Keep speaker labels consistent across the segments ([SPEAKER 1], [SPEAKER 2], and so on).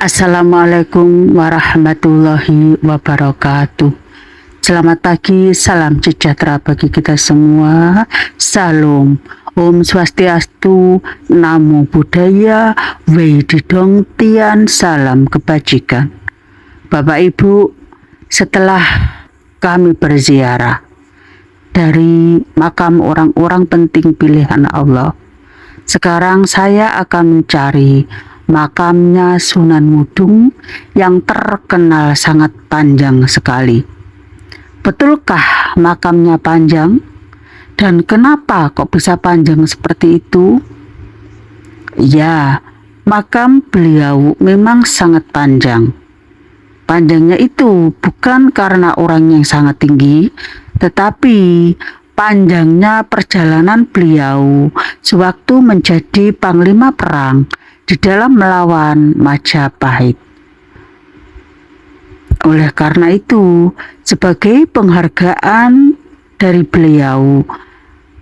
[SPEAKER 1] Assalamualaikum warahmatullahi wabarakatuh. Selamat pagi, salam sejahtera bagi kita semua. Salam, Om Swastiastu, Namo Buddhaya, Wei Didong Tian, salam kebajikan. Bapak Ibu, setelah kami berziarah dari makam orang-orang penting pilihan Allah, sekarang saya akan mencari makamnya Sunan Ngudung yang terkenal sangat panjang sekali. Betulkah makamnya panjang? Dan kenapa kok bisa panjang seperti itu? Ya, makam beliau memang sangat panjang. Panjangnya itu bukan karena orangnya yang sangat tinggi, tetapi panjangnya perjalanan beliau sewaktu menjadi panglima perang di dalam melawan Majapahit. Oleh karena itu, sebagai penghargaan dari beliau,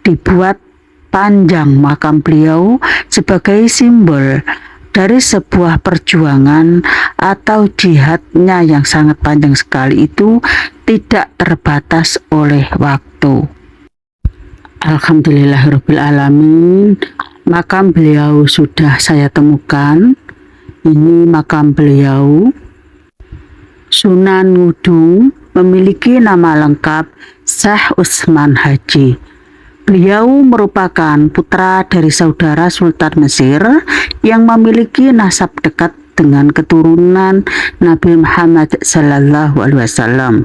[SPEAKER 1] dibuat panjang makam beliau sebagai simbol dari sebuah perjuangan atau jihadnya yang sangat panjang sekali itu tidak terbatas oleh waktu. Alhamdulillahirrabbilalamin, makam beliau sudah saya temukan. Ini makam beliau. Sunan Ngudung memiliki nama lengkap Syekh Utsman Haji. Beliau merupakan putra dari saudara Sultan Mesir yang memiliki nasab dekat dengan keturunan Nabi Muhammad SAW.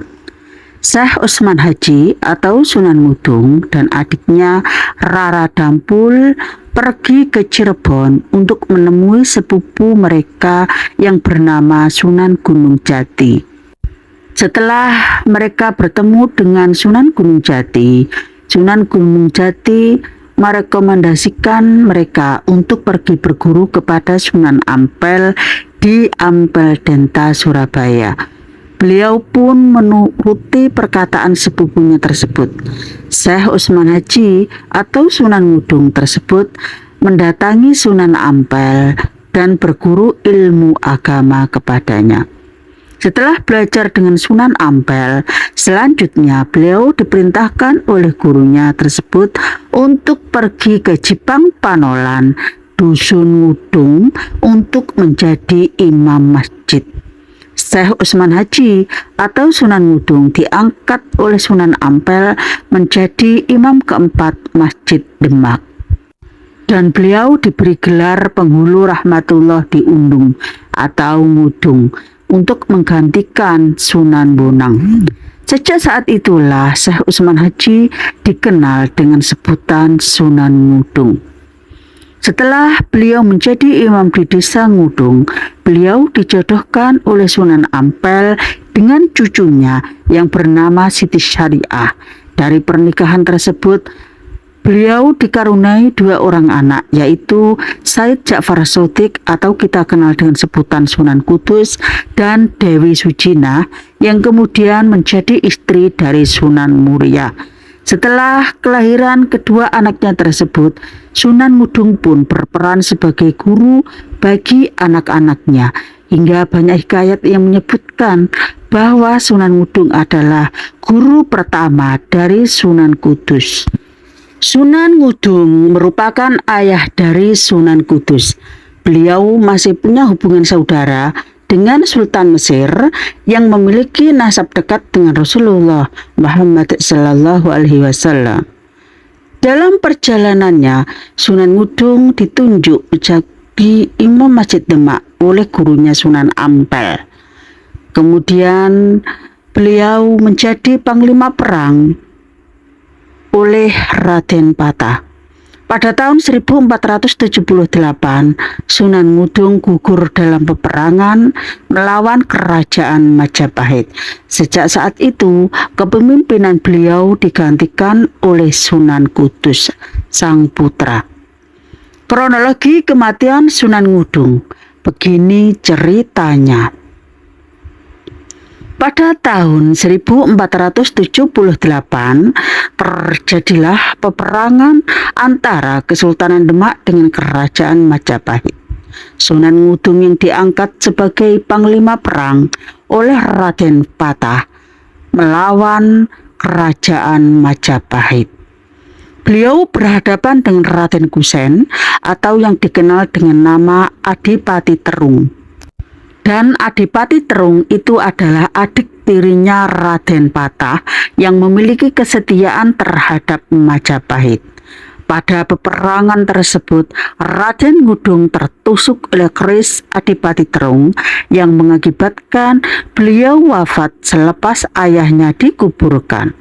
[SPEAKER 1] Syekh Utsman Haji atau Sunan Ngudung dan adiknya Rara Dampul pergi ke Cirebon untuk menemui sepupu mereka yang bernama Sunan Gunung Jati. Setelah mereka bertemu dengan Sunan Gunung Jati, Sunan Gunung Jati merekomendasikan mereka untuk pergi berguru kepada Sunan Ampel di Ampel Denta, Surabaya. Beliau pun menuruti perkataan sepupunya tersebut. Syekh Utsman Haji atau Sunan Ngudung tersebut mendatangi Sunan Ampel dan berguru ilmu agama kepadanya. Setelah belajar dengan Sunan Ampel, selanjutnya beliau diperintahkan oleh gurunya tersebut untuk pergi ke Jipang Panolan, Dusun Ngudung untuk menjadi imam masjid. Syekh Utsman Haji atau Sunan Ngudung diangkat oleh Sunan Ampel menjadi imam keempat Masjid Demak. Dan beliau diberi gelar penghulu rahmatullah di Undung atau Ngudung untuk menggantikan Sunan Bonang. Sejak saat itulah Syekh Utsman Haji dikenal dengan sebutan Sunan Ngudung. Setelah beliau menjadi imam di desa Ngudung, beliau dijodohkan oleh Sunan Ampel dengan cucunya yang bernama Siti Syariah. Dari pernikahan tersebut, beliau dikaruniai 2 orang anak, yaitu Said Ja'far Shodiq atau kita kenal dengan sebutan Sunan Kudus, dan Dewi Sujinah yang kemudian menjadi istri dari Sunan Muria. Setelah kelahiran kedua anaknya tersebut, Sunan Ngudung pun berperan sebagai guru bagi anak-anaknya, hingga banyak hikayat yang menyebutkan bahwa Sunan Ngudung adalah guru pertama dari Sunan Kudus. Sunan Ngudung merupakan ayah dari Sunan Kudus. Beliau masih punya hubungan saudara dengan Sultan Mesir yang memiliki nasab dekat dengan Rasulullah Muhammad SAW. Dalam perjalanannya, Sunan Ngudung ditunjuk menjadi imam Masjid Demak oleh gurunya Sunan Ampel. Kemudian beliau menjadi panglima perang oleh Raden Patah. Pada tahun 1478, Sunan Ngudung gugur dalam peperangan melawan kerajaan Majapahit. Sejak saat itu, kepemimpinan beliau digantikan oleh Sunan Kudus, sang putra. Kronologi kematian Sunan Ngudung, begini ceritanya. Pada tahun 1478 terjadilah peperangan antara Kesultanan Demak dengan Kerajaan Majapahit. Sunan Ngudung yang diangkat sebagai panglima perang oleh Raden Patah melawan kerajaan Majapahit. Beliau berhadapan dengan Raden Kusen atau yang dikenal dengan nama Adipati Terung. Dan Adipati Terung itu adalah adik tirinya Raden Patah yang memiliki kesetiaan terhadap Majapahit. Pada peperangan tersebut, Raden Ngudung tertusuk oleh keris Adipati Terung yang mengakibatkan beliau wafat selepas ayahnya dikuburkan.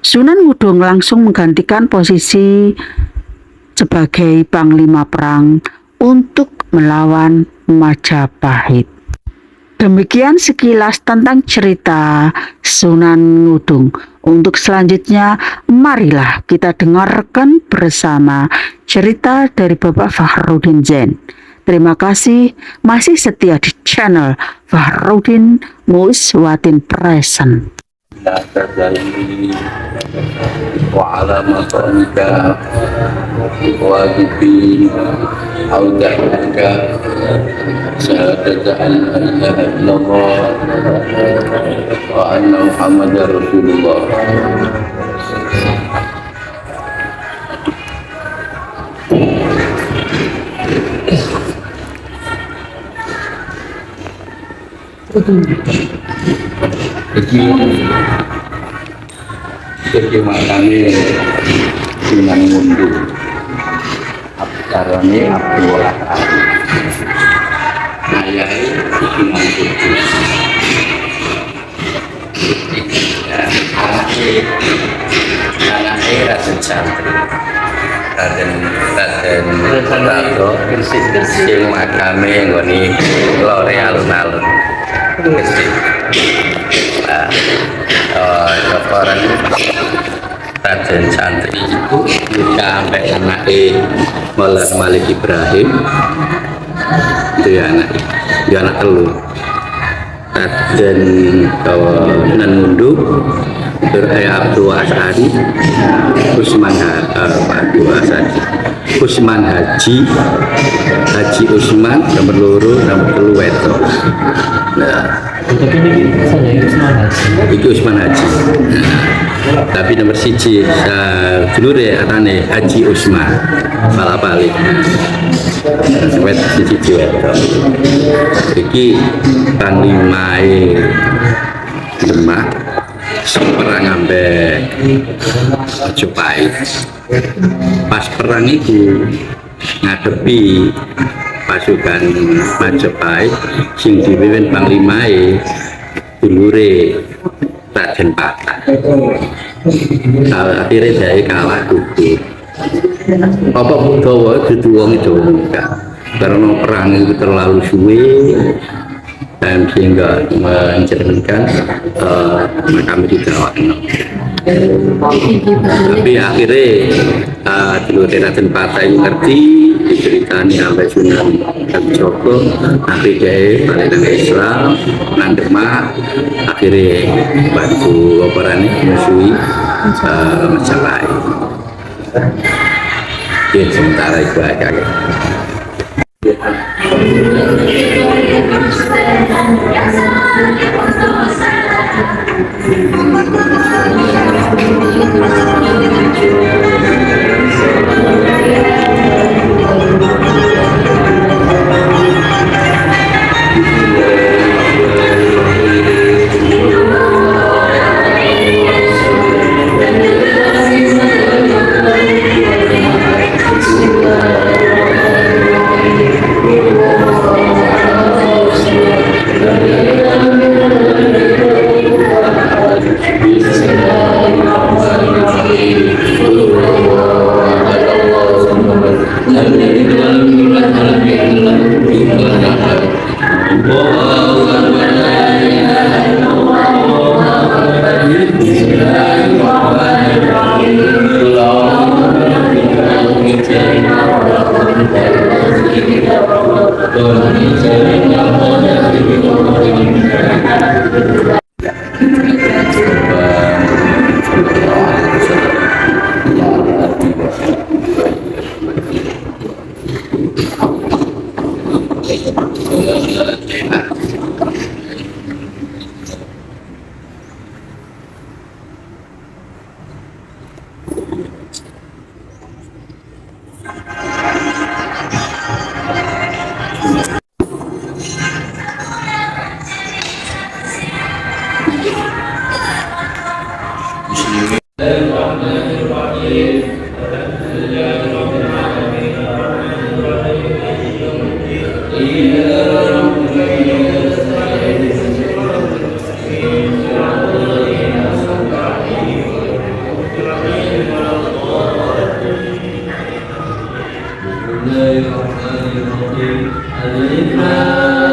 [SPEAKER 1] Sunan Ngudung langsung menggantikan posisi sebagai panglima perang untuk melawan Majapahit. Demikian sekilas tentang cerita Sunan Ngudung. Untuk selanjutnya, marilah kita dengarkan bersama cerita dari Bapak Fahrudin Zain. Terima kasih masih setia di channel Fahrudin Muswatin Present.
[SPEAKER 2] وعلى مقامك واجبين أودعناك شهادة أن لا إله إلا الله وأن محمدا رسول الله. Jadi makanya Sunan Ngudung caranya Abdul Ahad ayah Sunan Ngudung anaknya Raden Santri Raden Rado sing makame nggone lore alun-alun Gresik. Orang Raden Santri itu nikah sampai anaknya Maulana Malik Ibrahim itu ya anak telur Raden Sunan Ngudung Abdul Asadi Usman Haji Usman nomor loro nomor telu wedo. Nah, itu Usman Haji. Nah, tapi nomor siji dulur ya anane Haji Usman malah balik. Sampai siji wedo. Iki panglimae Demak perang ambek Majapahit. Pas perang itu ngadepi pasukan Majapahit sing dipimpin panglimae dulure Raden Patah. Akhirnya dia kalah gugur. Apa Udawa itu wong itu enggak, karena perang itu terlalu suwe dan sehingga mencerminkan makam di Jawa. Tapi akhirnya dulu Raden Patah ini ngerti diceritani sampai Sunan Joko, akhirnya balik ke Islam nang Demak, akhirnya bantu operan musuhi Majapahit. Ya sementara itu aja. Alif Lam